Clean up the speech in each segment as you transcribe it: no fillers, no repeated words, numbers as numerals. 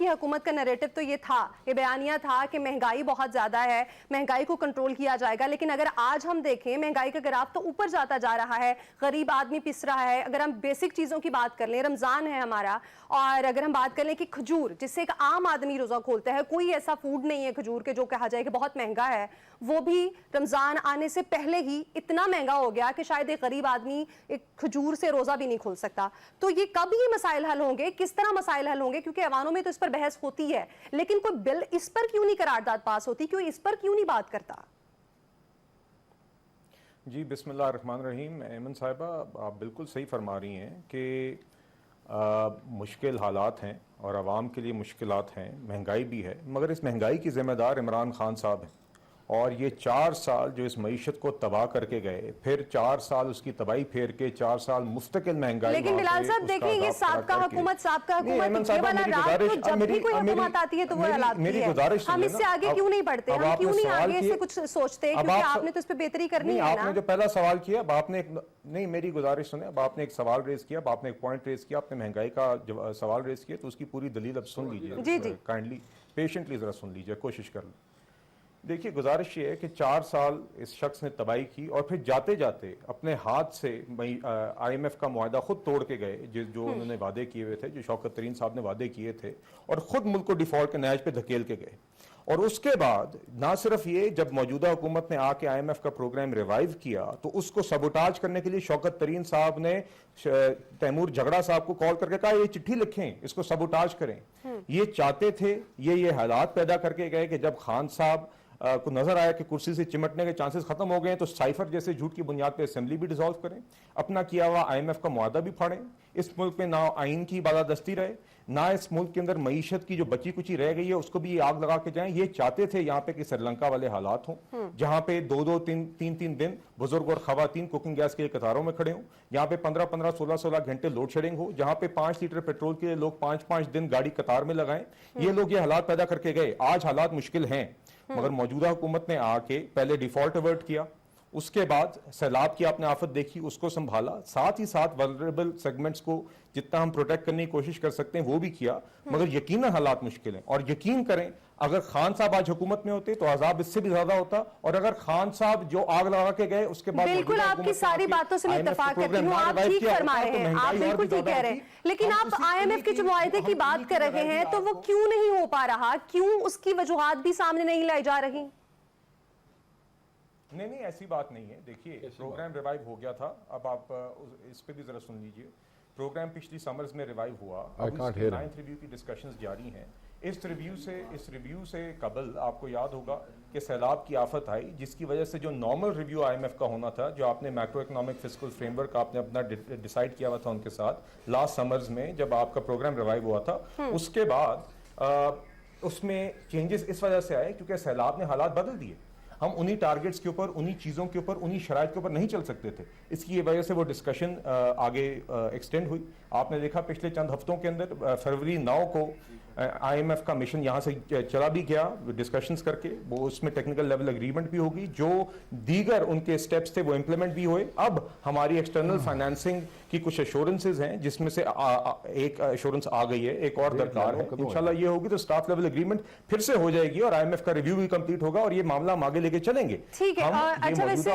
की हुकूमत का नैरेटिव तो ये था, ये बयानिया था कि महंगाई बहुत ज्यादा है, महंगाई को कंट्रोल किया जाएगा। लेकिन अगर आज हम देखें महंगाई का ग्राफ तो ऊपर जाता जा रहा है, गरीब आदमी पिस रहा है। अगर हम बेसिक चीजों की बात कर लें, रमजान है हमारा, और अगर हम बात कर लें कि खजूर जिससे एक आम आदमी रोजा खोलता है, कोई ऐसा फूड नहीं है खजूर के जो कहा जाए कि बहुत महंगा है, वो भी रमजान आने से पहले ही इतना महंगा हो गया कि शायद एक गरीब आदमी एक खजूर से रोजा भी नहीं खोल सकता। तो ये कब ये मसाइल हल होंगे, किस तरह मसाइल हल होंगे? क्योंकि अवानों में तो इस पर बहस होती है, लेकिन कोई बिल इस पर क्यों नहीं करारदाद पास होती, क्यों इस पर क्यों नहीं बात करता? जी बिस्मिल्लाह रहमान रहीम। ऐमन साहिबा, आप बिल्कुल सही फरमा रही हैं कि मुश्किल हालात हैं और आवाम के लिए मुश्किलात हैं, महंगाई भी है, मगर इस महंगाई की ज़िम्मेदार इमरान खान साहब हैं। और ये 4 साल जो इस मईशत को तबाह करके गए, फिर 4 साल उसकी तबाही फेर के 4 साल मुस्तकिल महंगाई। लेकिन बिलाल साहब देखिए, ये साबका हुकूमत ये वाला रात तो जब भी कोई हुकूमत आती है तो वो हालात मेरी गुजारिश, हम इससे आगे क्यों नहीं बढ़ते, हम क्यों नहीं आगे से कुछ सोचते? क्योंकि आपने तो इस पे बेहतरी करनी है ना। आपने जो पहला सवाल किया, अब आपने नहीं, मेरी गुजारिश सुने, अब आपने एक सवाल रेज किया, अब आपने एक पॉइंट रेज किया, आपने महंगाई का सवाल रेज किया, तो उसकी पूरी दलील अब सुन लीजिए, काइंडली पेशेंटली जरा सुन लीजिए, कोशिश कर लो। देखिए, गुजारिश ये है कि 4 साल इस शख्स ने तबाही की और फिर जाते जाते अपने हाथ से IMF का मुआहदा खुद तोड़ के गए, जो उन्होंने वादे किए हुए थे, जो शौकत तरीन साहब ने वादे किए थे, और खुद मुल्क को डिफॉल्ट के नहज पे धकेल के गए। और उसके बाद ना सिर्फ ये, जब मौजूदा हुकूमत ने आके IMF का प्रोग्राम रिवाइव किया तो उसको सबोटाज करने के लिए शौकत तरीन साहब ने तैमूर झगड़ा साहब को कॉल करके कहा ये चिट्ठी लिखें, इसको सबोटाज करें। ये चाहते थे, ये हालात पैदा करके गए कि जब खान साहब को नजर आया कि कुर्सी से चिमटने के चांसेस खत्म हो गए तो साइफर जैसे झूठ की बुनियाद पे असेंबली भी डिसॉल्व करें, अपना किया हुआ IMF का मुआहदा भी फाड़ें। इस मुल्क में ना आइन की बालादस्ती रहे, ना इस मुल्क के अंदर मईशत की जो बची कुची रह गई है उसको भी आग लगा के जाएं। ये चाहते थे यहाँ पे कि श्रीलंका वाले हालात हों, जहां पे 2-2, 3-3 दिन बुजुर्ग और खवातीन कुकिंग गैस के लिए कतारों में खड़े हों, यहाँ पे 15-15, 16-16 घंटे लोड शेडिंग हो, जहां पे 5 लीटर पेट्रोल के लिए लोग 5-5 दिन गाड़ी कतार में लगाएं। ये लोग ये हालात पैदा करके गए। आज हालात मुश्किल हैं, मगर मौजूदा हुकूमत ने आके पहले डिफॉल्ट अवर्ट किया, उसके बाद सैलाब की आपने आफत देखी, उसको संभाला, साथ ही साथ वल्नरेबल सेगमेंट्स को जितना हम प्रोटेक्ट करने की कोशिश कर सकते हैं वो भी किया। मगर यकीनन हालात मुश्किल हैं, और यकीन करें अगर खान साहब आज हुकूमत में होते तो अजाब इससे भी ज्यादा होता। और अगर खान साहब जो आग लगा के गए उसके बाद, बिल्कुल आपकी सारी बातों से मैं इत्तेफाक करती हूं, आप ठीक फरमा रहे हैं, आप बिल्कुल ठीक कह रहे हैं, लेकिन आप IMF के जो मुआहदे की बात कर रहे हैं तो वो क्यों नहीं हो पा रहा, क्यों उसकी वजूहात भी सामने नहीं लाई जा रही? नहीं, ऐसी बात नहीं है। देखिए, प्रोग्राम रिवाइव हो गया था, अब आप इस पे भी जरा सुन लीजिए। प्रोग्राम पिछली समर्स में रिवाइव हुआ, अब 9th रिव्यू की डिस्कशंस जारी हैं। इस रिव्यू से कबल आपको याद होगा कि सैलाब की आफत आई, जिसकी वजह से जो नॉर्मल रिव्यू IMF का होना था, जो आपने मैक्रो इकोनॉमिक फिस्कल फ्रेमवर्क आपने अपना डिसाइड किया हुआ था उनके साथ लास्ट समर्स में जब आपका प्रोग्राम रिवाइव हुआ था, उसके बाद उसमें चेंजेस इस वजह से आए क्योंकि सैलाब ने हालात बदल दिए। हम उन्हीं टारगेट्स के ऊपर, उन्हीं चीज़ों के ऊपर, उन्हीं शराइत के ऊपर नहीं चल सकते थे। इसकी वजह से वो डिस्कशन आगे एक्सटेंड हुई। आपने देखा पिछले चंद हफ्तों के अंदर फरवरी 9 को IMF का मिशन यहाँ से चला भी गया डिस्कशंस करके, वो उसमें टेक्निकल लेवल एग्रीमेंट भी होगी, जो दीगर उनके स्टेप्स थे वो इम्प्लीमेंट भी हुए। अब हमारी एक्सटर्नल फाइनेंसिंग की कुछ एश्योरेंसेज हैं, जिसमें से एक एश्योरेंस आ गई है, एक और दरकार है। इंशाल्लाह ये होगी तो स्टाफ लेवल एग्रीमेंट फिर से हो जाएगी और IMF का रिव्यू भी कंप्लीट होगा और ये मामला हम आगे लेके चलेंगे। ठीक है। अच्छा, वैसे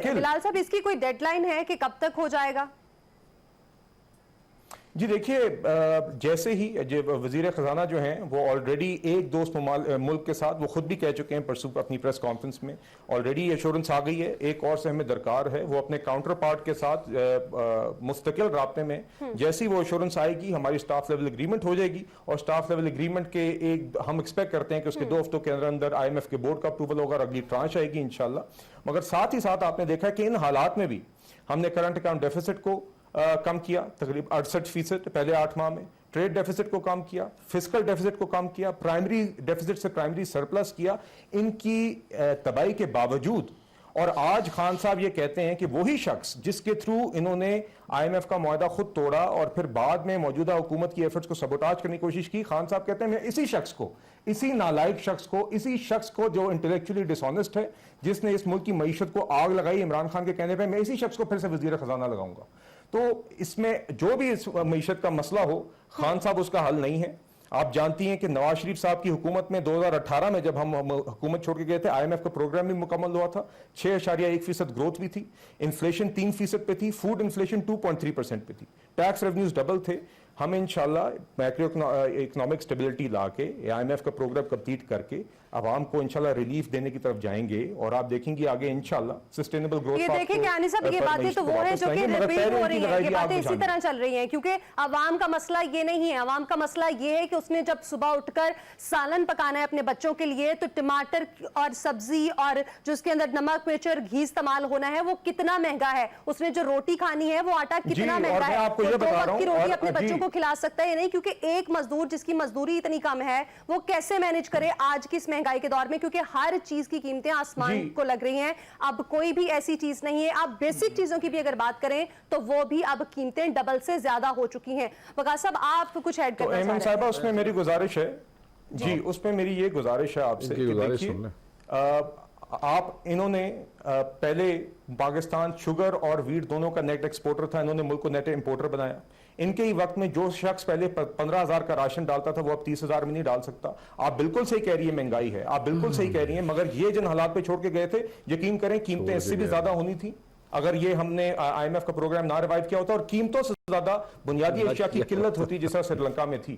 बिलाल साहब, इसकी कोई डेडलाइन है कि कब तक हो जाएगा? जी देखिए, जैसे ही वजीर खजाना जो हैं वो ऑलरेडी एक दोस्त मुल्क के साथ वो खुद भी कह चुके हैं परसों अपनी प्रेस कॉन्फ्रेंस में, ऑलरेडी एश्योरेंस आ गई है। एक और से हमें दरकार है, वो अपने काउंटर पार्ट के साथ मुस्तकिल राब्ते में, जैसे ही वो एश्योरेंस आएगी हमारी स्टाफ लेवल एग्रीमेंट हो जाएगी और स्टाफ लेवल एग्रीमेंट के हम एक्सपेक्ट करते हैं कि उसके 2 हफ्तों के अंदर अंदर IMF के बोर्ड का अप्रूवल होगा और अगली ट्रांच आएगी इंशाल्लाह। मगर साथ ही साथ आपने देखा कि इन हालात में भी हमने करंट अकाउंट डेफिसिट को कम किया तकरीबन 68% पहले 8 माह में, ट्रेड डेफिसिट को कम किया, फिस्कल डेफिसिट को कम किया, प्राइमरी डेफिसिट से प्राइमरी सरप्लस किया, इनकी तबाही के बावजूद। और आज खान साहब ये कहते हैं कि वही शख्स जिसके थ्रू इन्होंने IMF का मुआहदा खुद तोड़ा और फिर बाद में मौजूदा हुकूमत की एफर्ट्स को सबोटाज करने की कोशिश की, खान साहब कहते हैं मैं इसी शख्स को, इसी नालायक शख्स को, इसी शख्स को जो इंटेलेक्चुअली डिसऑनेस्ट है, जिसने इस मुल्क की मईशत को आग लगाई इमरान खान के कहने पर, मैं इसी शख्स को फिर से वजीर खजाना लगाऊंगा। तो इसमें जो भी इस मईशत का मसला हो, खान साहब उसका हल नहीं है। आप जानती हैं कि नवाज शरीफ साहब की हुकूमत में 2018 में जब हम हुकूमत छोड़ के गए थे, IMF का प्रोग्राम भी मुकम्मल हुआ था, 6.1% ग्रोथ भी थी, इन्फ्लेशन 3% पे थी, फूड इन्फ्लेशन 2.3% पे थी, टैक्स रेवेन्यूज डबल थे। हम इंशाल्लाह मैक्रो इकोनॉमिक स्टेबिलिटी लाके IMF का प्रोग्राम कंप्लीट करके आवाम को इंशाल्लाह रिलीफ देने की तरफ जाएंगे और आप देखेंगे आगे इंशाल्लाह सस्टेनेबल ग्रोथ। ये देखें कि आनी साहब, ये बातें तो वो हैं जो कि रिपीट हो रही हैं, ये बातें इसी तरह चल रही हैं, क्योंकि आवाम का मसला ये नहीं है। आवाम का मसला ये है कि उसने जब सुबह उठकर सालन पकाना है अपने बच्चों के लिए, तो टमाटर और सब्जी और जो उसके अंदर नमक मिर्च और घी इस्तेमाल होना है वो कितना महंगा है, उसने जो रोटी खानी है वो आटा कितना महंगा है, आपको वो ये 2 बता वक्त रहा की हूं, रोटी और अपने बच्चों को खिला सकता है नहीं, क्योंकि एक मजदूर जिसकी मजदूरी इतनी कम है वो कैसे मैनेज करे आज की इस महंगाई के दौर में, क्योंकि हर चीज की कीमतें आसमान को लग रही हैं। अब कोई भी ऐसी चीज नहीं है, आप बेसिक चीजों की भी अगर बात करें तो वो भी अब कीमतें डबल से ज्यादा हो चुकी हैं। वकास साहब, आप कुछ ऐड करना चाह रहे हैं? उसमें मेरी गुजारिश है जी, उसमें मेरी ये गुजारिश है आपसे कि देखिए, आप इन्होंने पहले पाकिस्तान शुगर और वीट दोनों का नेट एक्सपोर्टर था, इन्होंने मुल्क को नेट इंपोर्टर बनाया। इनके ही वक्त में जो शख्स पहले 15,000 का राशन डालता था वो अब 30,000 में नहीं डाल सकता। आप बिल्कुल सही कह रही है, महंगाई है, आप बिल्कुल सही कह रही है, मगर ये जिन हालात पे छोड़ के गए थे, यकीन करें कीमतें इससे भी ज्यादा होनी थी अगर ये हमने IMF का प्रोग्राम ना रिवाइव किया होता, और कीमतों से ज्यादा बुनियादी अशिया की किल्लत होती जैसा श्रीलंका में थी।